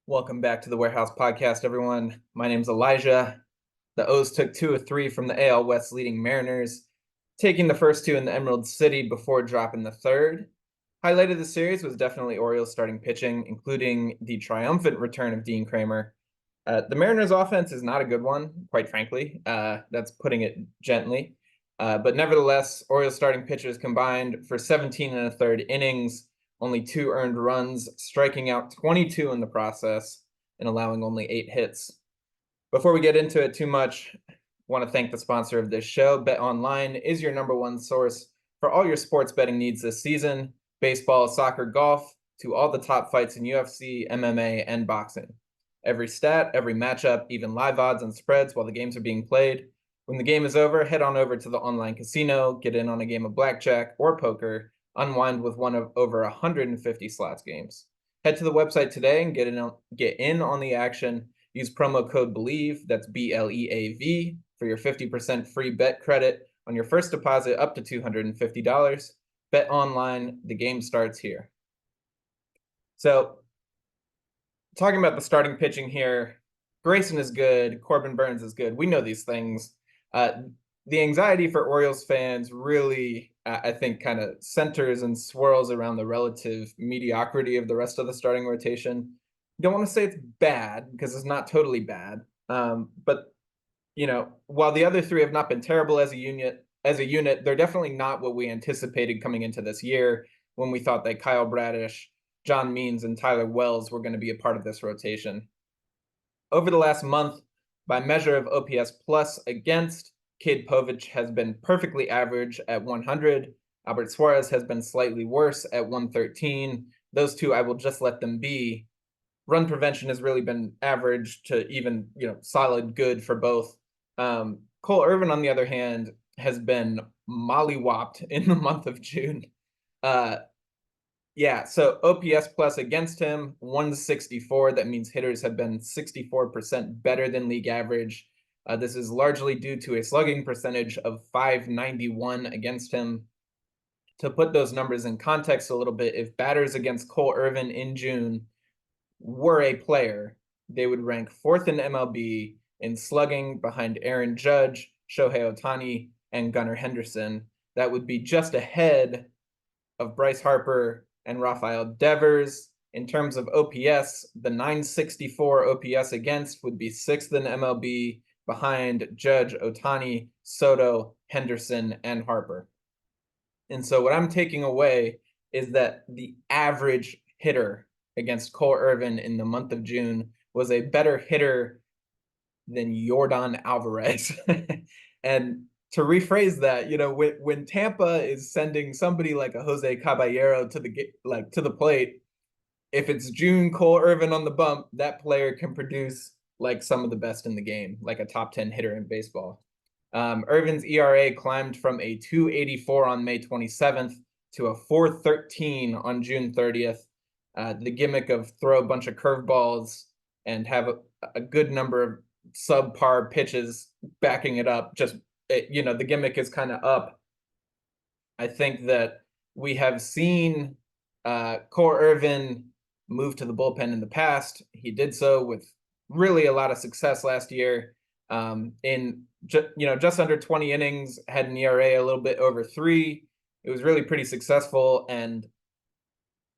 Welcome back to the Warehouse Podcast, everyone. My name's Elijah. The O's took 2 of 3 from the AL West leading Mariners, taking the first two in the Emerald City before dropping the third. Highlight of the series was definitely Orioles starting pitching, including the triumphant return of Dean Kremer. The Mariners' offense is not a good one, quite frankly. That's putting it gently. But nevertheless, Orioles starting pitchers combined for 17 and a third innings, only 2 earned runs, striking out 22 in the process, and allowing only 8 hits. Before we get into it too much, I want to thank the sponsor of this show. Bet Online is your number one source for all your sports betting needs this season. Baseball, soccer, golf, to all the top fights in UFC, MMA, and boxing. Every stat, every matchup, even live odds and spreads while the games are being played. When the game is over, head on over to the online casino, get in on a game of blackjack or poker, unwind with one of over 150 slots games. Head to the website today and get in on the action. Use promo code Bleav, that's BLEAV, for your 50% free bet credit on your first deposit up to $250. Bet online, the game starts here. So, talking about the starting pitching here, Grayson is good, Corbin Burnes is good. We know these things. The anxiety for Orioles fans really, I think, kind of centers and swirls around the relative mediocrity of the rest of the starting rotation. Don't want to say it's bad because it's not totally bad. But while the other three have not been terrible as a unit, they're definitely not what we anticipated coming into this year when we thought that Kyle Bradish, John Means, and Tyler Wells were going to be a part of this rotation. Over the last month, by measure of OPS plus against, Cade Povich has been perfectly average at 100. Albert Suarez has been slightly worse at 113. Those two, I will just let them be. Run prevention has really been average to even, solid good for both. Cole Irvin, on the other hand, has been mollywopped in the month of June. So OPS plus against him, 164. That means hitters have been 64% better than league average. This is largely due to a slugging percentage of .591 against him. To put those numbers in context a little bit, if batters against Cole Irvin in June were a player, they would rank 4th in MLB in slugging behind Aaron Judge, Shohei Ohtani, and Gunnar Henderson. That would be just ahead of Bryce Harper and Rafael Devers. In terms of OPS, the .964 OPS against would be 6th in MLB behind Judge, Ohtani, Soto, Henderson, and Harper. And so what I'm taking away is that the average hitter against Cole Irvin in the month of June was a better hitter than Yordan Alvarez. And to rephrase that, when Tampa is sending somebody like a Jose Caballero to the plate, if it's June Cole Irvin on the bump, that player can produce like some of the best in the game, like a top 10 hitter in baseball. Irvin's ERA climbed from a 2.84 on May 27th to a 4.13 on June 30th. The gimmick of throw a bunch of curveballs and have a good number of subpar pitches backing it up. The gimmick is kind of up. I think that we have seen Cole Irvin move to the bullpen in the past. He did so with really a lot of success last year. Just under 20 innings, had an ERA a little bit over 3. It was really pretty successful. And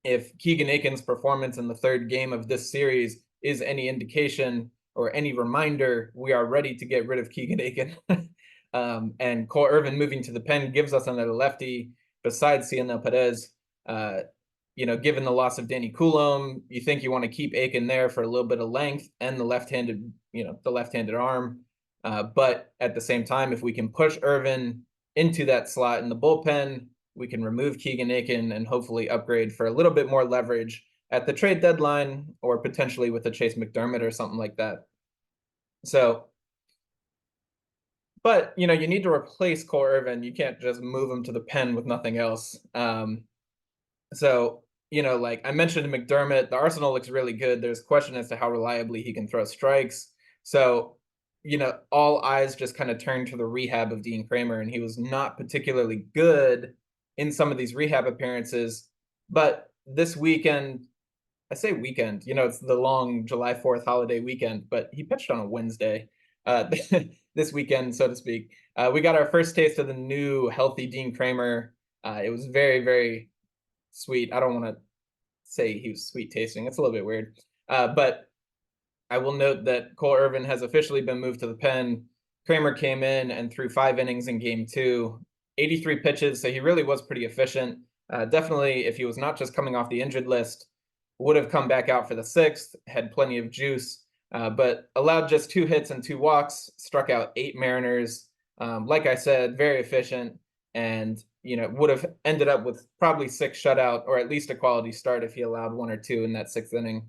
if Keegan Aiken's performance in the third game of this series is any indication or any reminder, we are ready to get rid of Keegan Aiken. And Cole Irvin moving to the pen gives us another lefty besides Cionel Perez. Given the loss of Danny Coulomb, you think you want to keep Aiken there for a little bit of length and the left-handed arm. But at the same time, if we can push Irvin into that slot in the bullpen, we can remove Keegan Aiken and hopefully upgrade for a little bit more leverage at the trade deadline or potentially with a Chase McDermott or something like that. But you need to replace Cole Irvin. You can't just move him to the pen with nothing else. Like I mentioned McDermott, the arsenal looks really good. There's a question as to how reliably he can throw strikes. So, all eyes just kind of turned to the rehab of Dean Kremer, and he was not particularly good in some of these rehab appearances. But this weekend, I say weekend, it's the long July 4th holiday weekend, but he pitched on a Wednesday, uh, this weekend, so to speak. We got our first taste of the new healthy Dean Kremer. It was very, very sweet. I don't want to say he was sweet tasting. It's a little bit weird. But I will note that Cole Irvin has officially been moved to the pen. Kramer came in and threw 5 innings in game two, 83 pitches, so he really was pretty efficient. Definitely, if he was not just coming off the injured list, would have come back out for the sixth, had plenty of juice, but allowed just 2 hits and 2 walks, struck out 8 Mariners. Like I said, very efficient, and would have ended up with probably 6 shutout or at least a quality start if he allowed 1 or 2 in that sixth inning.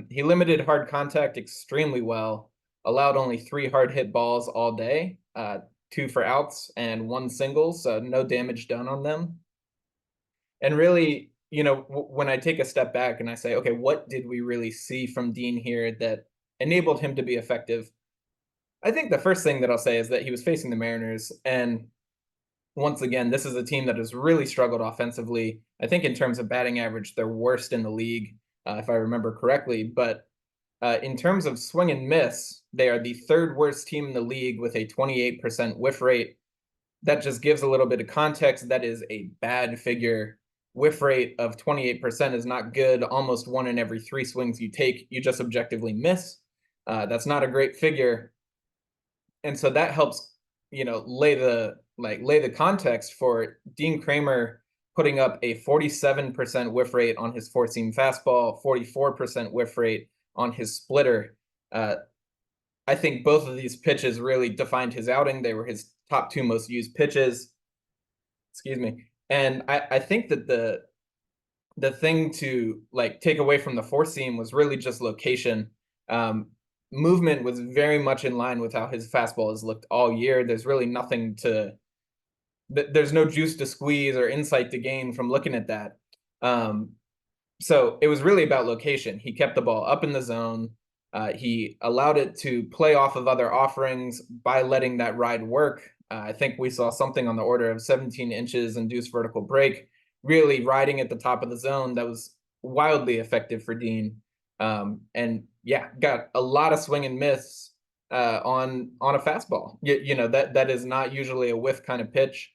He limited hard contact extremely well, allowed only 3 hard hit balls all day, 2 for outs and 1 single, so no damage done on them. And really, when I take a step back and I say, okay, what did we really see from Dean here that enabled him to be effective? I think the first thing that I'll say is that he was facing the Mariners. And once again, this is a team that has really struggled offensively. I think in terms of batting average, they're worst in the league, if I remember correctly. But in terms of swing and miss, they are the third worst team in the league with a 28% whiff rate. That just gives a little bit of context. That is a bad figure. Whiff rate of 28% is not good. Almost 1 in every 3 swings you take, you just objectively miss. That's not a great figure. And so that helps, lay the context for Dean Kremer putting up a 47% whiff rate on his four-seam fastball, 44% whiff rate on his splitter. I think both of these pitches really defined his outing. They were his top 2 most used pitches. Excuse me. And I think that the thing to take away from the four seam was really just location. Movement was very much in line with how his fastball has looked all year. There's really nothing there's no juice to squeeze or insight to gain from looking at that. So it was really about location. He kept the ball up in the zone. He allowed it to play off of other offerings by letting that ride work. I think we saw something on the order of 17 inches induced vertical break, really riding at the top of the zone. That was wildly effective for Dean. And yeah, got a lot of swing and miss on a fastball. That is not usually a whiff kind of pitch.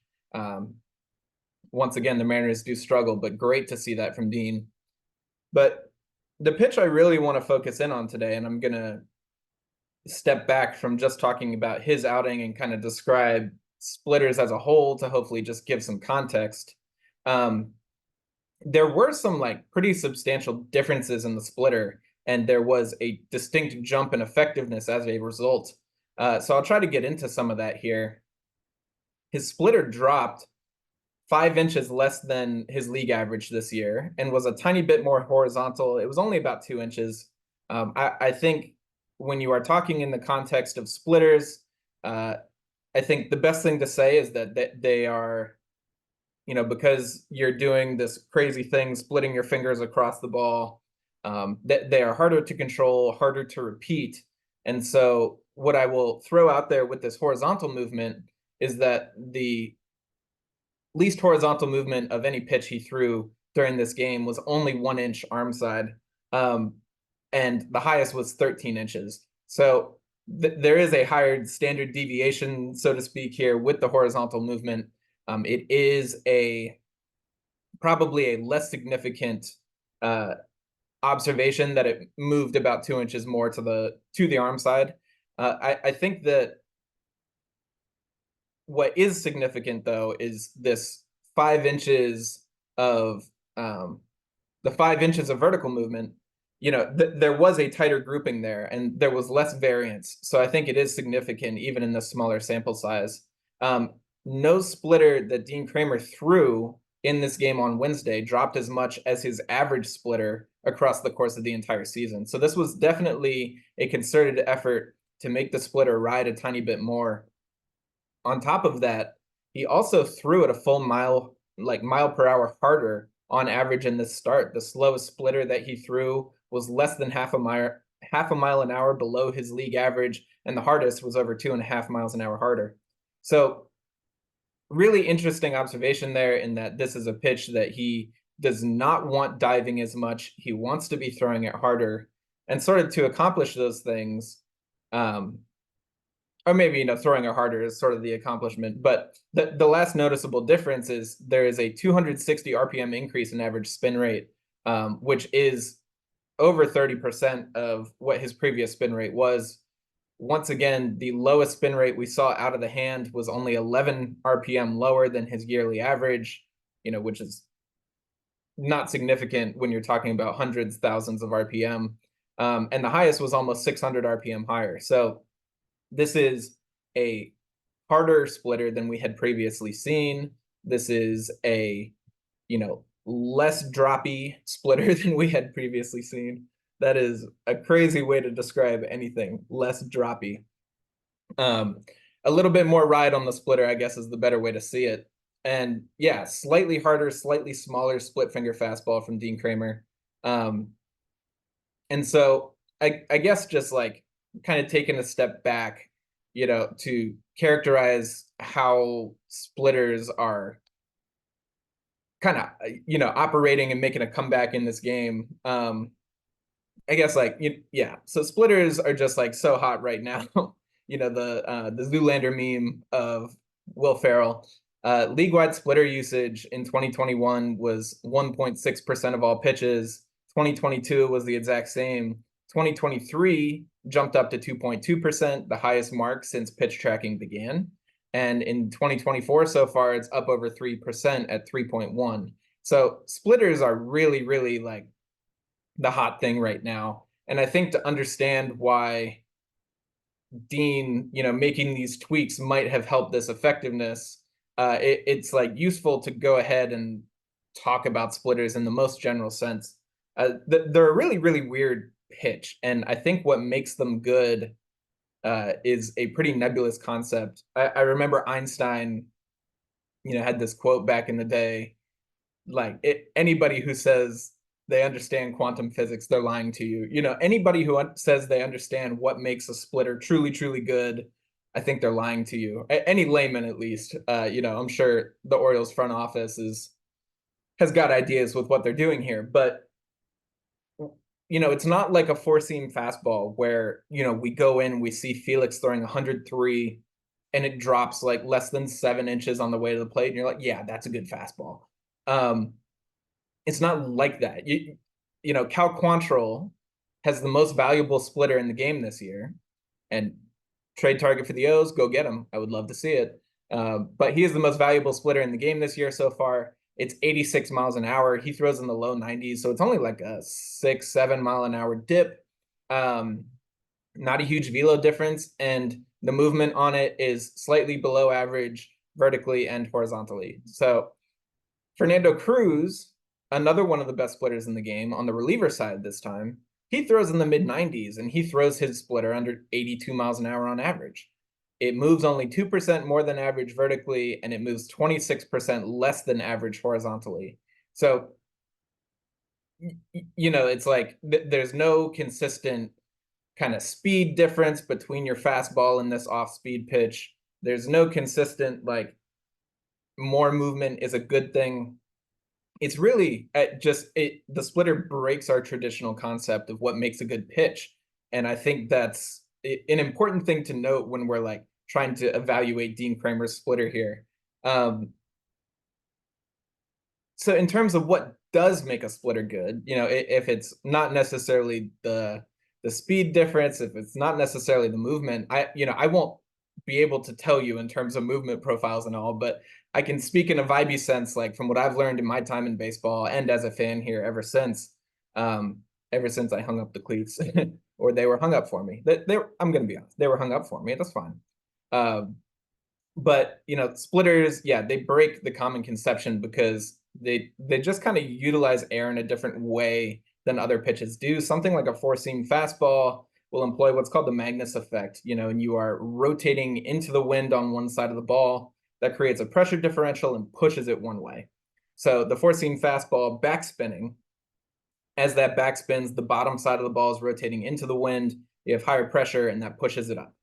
Once again, the Mariners do struggle, but great to see that from Dean. But the pitch I really want to focus in on today, and I'm going to step back from just talking about his outing and kind of describe splitters as a whole to hopefully just give some context. There were some pretty substantial differences in the splitter, and there was a distinct jump in effectiveness as a result. So I'll try to get into some of that here. His splitter dropped 5 inches less than his league average this year and was a tiny bit more horizontal. It was only about 2 inches. I think when you are talking in the context of splitters, I think the best thing to say is that they are, because you're doing this crazy thing, splitting your fingers across the ball, that they are harder to control, harder to repeat. And so what I will throw out there with this horizontal movement is that the least horizontal movement of any pitch he threw during this game was only 1 inch arm side. And the highest was 13 inches. So there is a higher standard deviation, so to speak, here with the horizontal movement. It is probably a less significant observation that it moved about 2 inches more to the arm side. I think that what is significant, though, is this 5 inches of the 5 inches of vertical movement. There was a tighter grouping there, and there was less variance. So I think it is significant, even in the smaller sample size. No splitter that Dean Kremer threw in this game on Wednesday dropped as much as his average splitter across the course of the entire season. So this was definitely a concerted effort to make the splitter ride a tiny bit more. On top of that, he also threw it a full mile per hour harder on average in this start. The slowest splitter that he threw was less than half a mile an hour below his league average, and the hardest was over 2.5 miles an hour harder. So really interesting observation there, in that this is a pitch that he does not want diving as much. He wants to be throwing it harder. And sort of to accomplish those things, or maybe, throwing it harder is sort of the accomplishment. But the last noticeable difference is there is a 260 RPM increase in average spin rate, which is over 30% of what his previous spin rate was. Once again, the lowest spin rate we saw out of the hand was only 11 RPM lower than his yearly average, which is not significant when you're talking about hundreds, thousands of RPM. And the highest was almost 600 RPM higher. So this is a harder splitter than we had previously seen. This is a, less droppy splitter than we had previously seen. That is a crazy way to describe anything, less droppy. A little bit more ride on the splitter, I guess, is the better way to see it. And yeah, slightly harder, slightly smaller split finger fastball from Dean Kremer. And so I guess just like kind of taking a step back, to characterize how splitters are kind of, operating and making a comeback in this game. I guess so splitters are just like so hot right now. The Zoolander meme of Will Ferrell. League-wide splitter usage in 2021 was 1.6% of all pitches. 2022 was the exact same. 2023 jumped up to 2.2%, the highest mark since pitch tracking began. And in 2024 so far, it's up over 3% at 3.1. So splitters are really, really like the hot thing right now. And I think to understand why Dean, making these tweaks might have helped this effectiveness, it's like useful to go ahead and talk about splitters in the most general sense. They're a really, really weird pitch. And I think what makes them good is a pretty nebulous concept. I remember Einstein, had this quote back in the day, like anybody who says they understand quantum physics, they're lying to you. Anybody who says they understand what makes a splitter truly, truly good, I think they're lying to you. Any layman, at least. I'm sure the Orioles front office has got ideas with what they're doing here, but it's not like a four-seam fastball where, we go in, we see Felix throwing 103 and it drops like less than 7 inches on the way to the plate. And you're like, yeah, that's a good fastball. It's not like that. Cal Quantrill has the most valuable splitter in the game this year, and trade target for the O's, go get him. I would love to see it. But he is the most valuable splitter in the game this year so far. It's 86 miles an hour. He throws in the low 90s, so it's only like a 6-7 mile an hour dip. Not a huge velo difference, and the movement on it is slightly below average vertically and horizontally. So Fernando Cruz, another one of the best splitters in the game on the reliever side this time, he throws in the mid 90s, and he throws his splitter under 82 miles an hour on average. It moves only 2% more than average vertically, and it moves 26% less than average horizontally. So, it's like there's no consistent kind of speed difference between your fastball and this off-speed pitch. There's no consistent, like, more movement is a good thing. It's really the splitter breaks our traditional concept of what makes a good pitch. And I think that's an important thing to note when we're like trying to evaluate Dean Kremer's splitter here. So in terms of what does make a splitter good, if it's not necessarily the speed difference, if it's not necessarily the movement, I won't be able to tell you in terms of movement profiles and all, but I can speak in a vibey sense, like from what I've learned in my time in baseball and as a fan here ever since I hung up the cleats or they were hung up for me. I'm going to be honest, they were hung up for me. That's fine. But splitters, yeah, they break the common conception because they just kind of utilize air in a different way than other pitches do. Something like a four-seam fastball will employ what's called the Magnus effect, and you are rotating into the wind on one side of the ball. That creates a pressure differential and pushes it one way. So the four-seam fastball backspinning, as that backspins, the bottom side of the ball is rotating into the wind. You have higher pressure, and that pushes it up.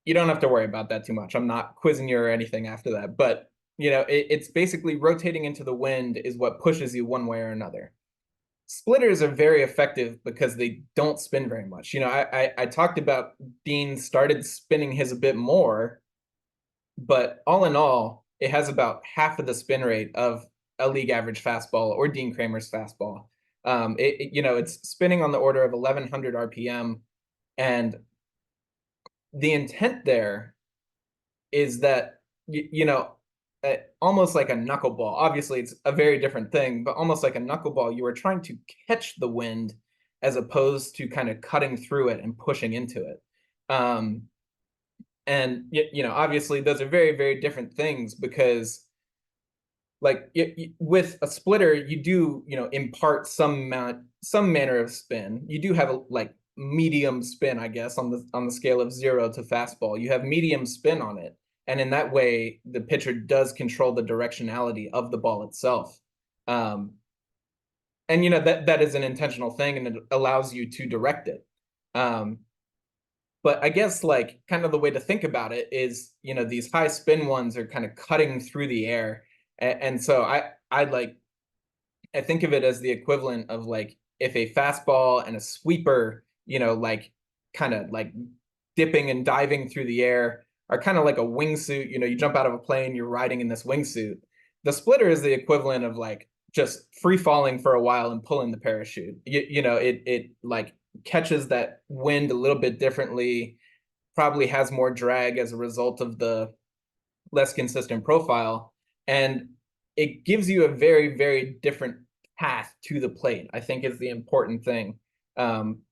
You don't have to worry about that too much. I'm not quizzing you or anything after that. But it's basically rotating into the wind is what pushes you one way or another. Splitters are very effective because they don't spin very much. I talked about Dean started spinning his a bit more, but all in all, it has about half of the spin rate of a league average fastball or Dean Kremer's fastball. It's spinning on the order of 1100 RPM, and the intent there is that almost like a knuckleball. Obviously, it's a very different thing, but almost like a knuckleball, you are trying to catch the wind as opposed to kind of cutting through it and pushing into it. And obviously, those are very, very different things because, like, with a splitter, you do impart some manner of spin. You do have a like medium spin, I guess, on the scale of 0 to fastball. You have medium spin on it, and in that way, the pitcher does control the directionality of the ball itself. And that is an intentional thing, and it allows you to direct it. But I guess like kind of the way to think about it is, these high spin ones are kind of cutting through the air. And so I think of it as the equivalent of like if a fastball and a sweeper, like kind of like dipping and diving through the air are kind of like a wingsuit. You jump out of a plane, you're riding in this wingsuit. The splitter is the equivalent of like just free falling for a while and pulling the parachute. It like catches that wind a little bit differently, probably has more drag as a result of the less consistent profile, and it gives you a very, very different path to the plate, I think, is the important thing. And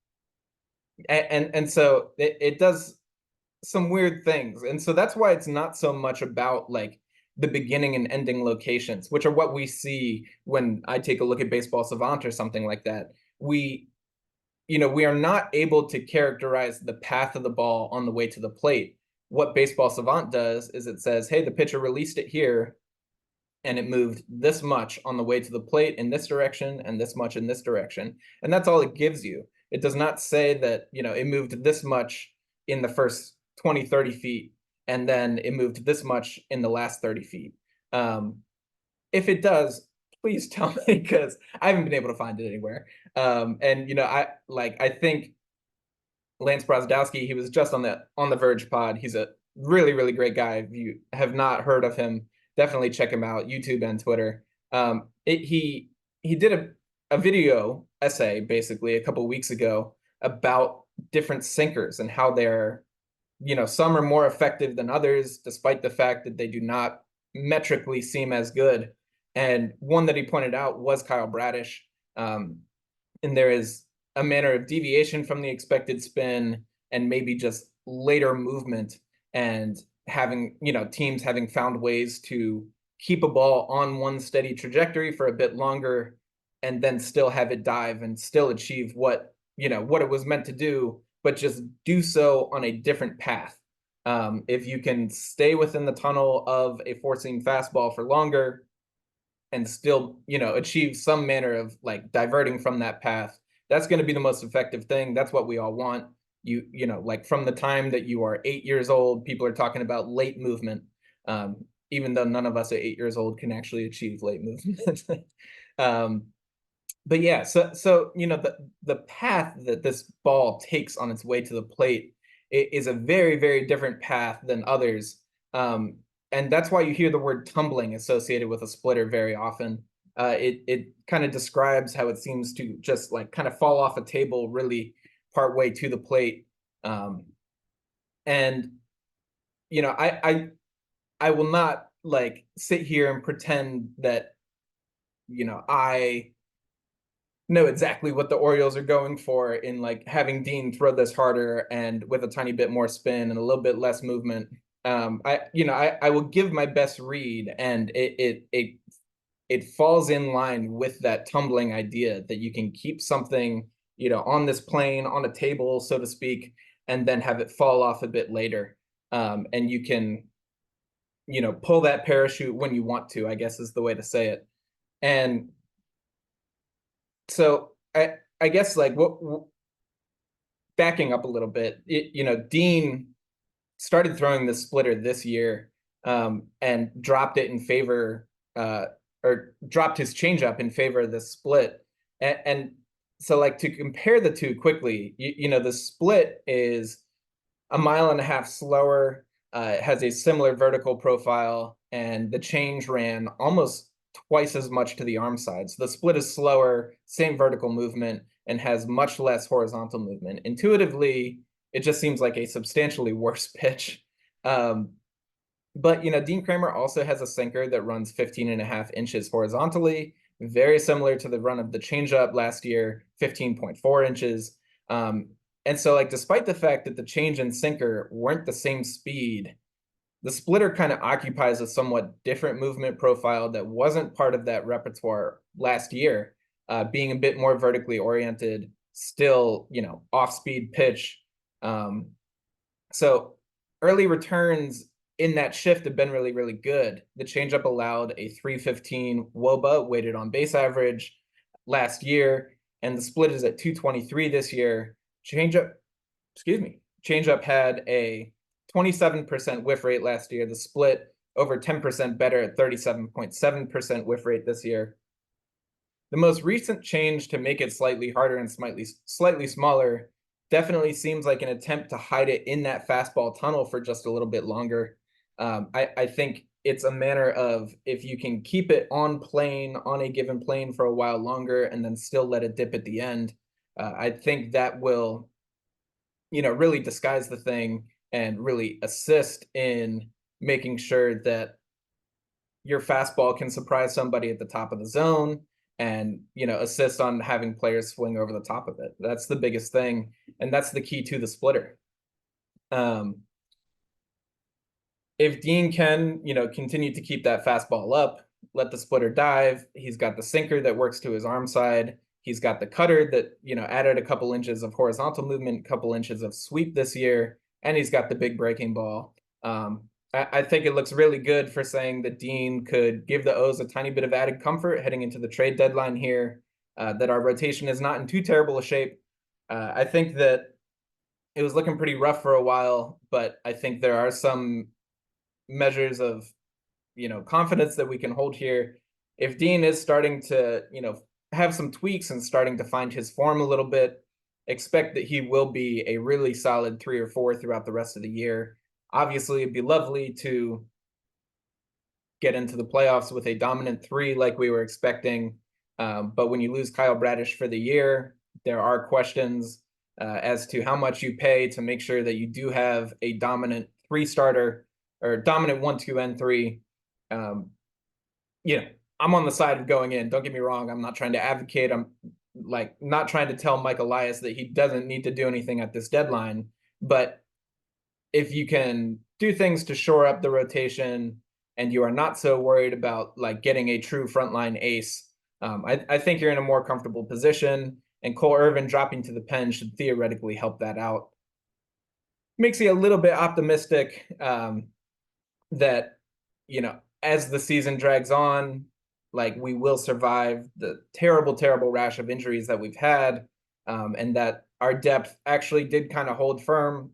so it does some weird things. And so that's why it's not so much about like the beginning and ending locations, which are what we see when I take a look at Baseball Savant or something like that. We are not able to characterize the path of the ball on the way to the plate. What Baseball Savant does is it says, hey, the pitcher released it here, and it moved this much on the way to the plate in this direction and this much in this direction. And that's all it gives you. It does not say that, it moved this much in the first 20, 30 feet, and then it moved this much in the last 30 feet. If it does, please tell me, because I haven't been able to find it anywhere. I think Lance Brosdowski, he was just on the Verge pod. He's a really, really great guy. If you have not heard of him, definitely check him out, YouTube and Twitter. He did a video essay basically a couple weeks ago about different sinkers and how they're, some are more effective than others, despite the fact that they do not metrically seem as good. And one that he pointed out was Kyle Bradish. And there is a manner of deviation from the expected spin and maybe just later movement, and having, teams having found ways to keep a ball on one steady trajectory for a bit longer and then still have it dive and still achieve what it was meant to do, but just do so on a different path. If you can stay within the tunnel of a four-seam fastball for longer and still, achieve some manner of like diverting from that path, that's going to be the most effective thing. That's what we all want. Like from the time that you are 8 years old, people are talking about late movement, even though none of us at 8 years old can actually achieve late movement. But yeah, so the path that this ball takes on its way to the plate is a very, very different path than others. And that's why you hear the word tumbling associated with a splitter very often. It kind of describes how it seems to just like kind of fall off a table really part way to the plate. And I will not like sit here and pretend that I know exactly what the Orioles are going for in like having Dean throw this harder and with a tiny bit more spin and a little bit less movement. I will give my best read, and it falls in line with that tumbling idea that you can keep something, on this plane, on a table, so to speak, and then have it fall off a bit later. And you can, pull that parachute when you want to, I guess is the way to say it. And so I guess like backing up a little bit, Dean started throwing the splitter this year, and dropped it in favor, or dropped his changeup in favor of this split. And so, like, to compare the two quickly, the split is a mile and a half slower. It has a similar vertical profile, and the change ran almost twice as much to the arm side. So the split is slower, same vertical movement, and has much less horizontal movement. Intuitively, it just seems like a substantially worse pitch. But Dean Kremer also has a sinker that runs 15.5 inches horizontally, very similar to the run of the changeup last year, 15.4 inches. And so, like, despite the fact that the change and sinker weren't the same speed, the splitter kind of occupies a somewhat different movement profile that wasn't part of that repertoire last year, being a bit more vertically oriented, still, off-speed pitch. So early returns in that shift have been really, really good. The changeup allowed a 315 WOBA, weighted on base average, last year, and the split is at 223 this year. Changeup had a 27% whiff rate last year. The split over 10% better at 37.7% whiff rate this year. The most recent change to make it slightly harder and slightly smaller definitely seems like an attempt to hide it in that fastball tunnel for just a little bit longer. I think it's a matter of, if you can keep it on a given plane for a while longer and then still let it dip at the end, I think that will, really disguise the thing and really assist in making sure that your fastball can surprise somebody at the top of the zone and, assist on having players swing over the top of it. That's the biggest thing, and that's the key to the splitter. If Dean can, continue to keep that fastball up, let the splitter dive, he's got the sinker that works to his arm side. He's got the cutter that, added a couple inches of horizontal movement, a couple inches of sweep this year, and he's got the big breaking ball. I think it looks really good for saying that Dean could give the O's a tiny bit of added comfort heading into the trade deadline here, that our rotation is not in too terrible a shape. I think that it was looking pretty rough for a while, but I think there are some measures of, confidence that we can hold here. If Dean is starting to, have some tweaks and starting to find his form a little bit, expect that he will be a really solid 3 or 4 throughout the rest of the year. Obviously, it'd be lovely to get into the playoffs with a dominant 3 like we were expecting. But when you lose Kyle Bradish for the year, there are questions as to how much you pay to make sure that you do have a dominant 3 starter, or dominant 1, 2, and 3. I'm on the side of going in. Don't get me wrong. I'm not trying to advocate. I'm not trying to tell Mike Elias that he doesn't need to do anything at this deadline. But if you can do things to shore up the rotation and you are not so worried about getting a true frontline ace, I think you're in a more comfortable position. And Cole Irvin dropping to the pen should theoretically help that out. Makes you a little bit optimistic that, as the season drags on, we will survive the terrible, terrible rash of injuries that we've had, and that our depth actually did kind of hold firm.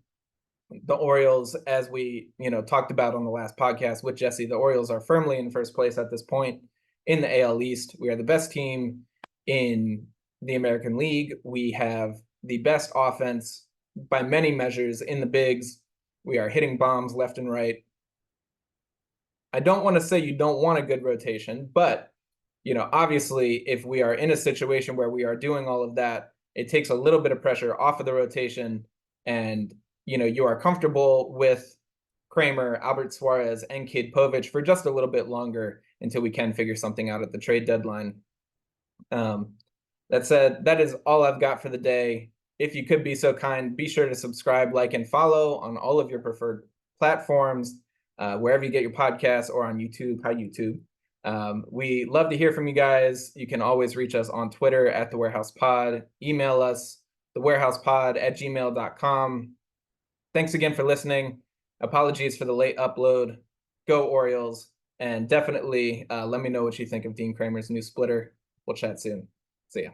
The Orioles, as we, talked about on the last podcast with Jesse, the Orioles are firmly in first place at this point in the AL East. We are the best team in the American League. We have the best offense by many measures in the bigs. We are hitting bombs left and right. I don't want to say you don't want a good rotation, but, obviously, if we are in a situation where we are doing all of that, it takes a little bit of pressure off of the rotation, and, you are comfortable with Kremer, Albert Suarez, and Cade Povich for just a little bit longer until we can figure something out at the trade deadline. That said, that is all I've got for the day. If you could be so kind, be sure to subscribe, like, and follow on all of your preferred platforms, wherever you get your podcasts, or on YouTube. Hi, YouTube. We love to hear from you guys. You can always reach us on Twitter at thewarehousepod. Email us, thewarehousepod@gmail.com. Thanks again for listening. Apologies for the late upload. Go Orioles. And definitely let me know what you think of Dean Kremer's new splitter. We'll chat soon. See ya.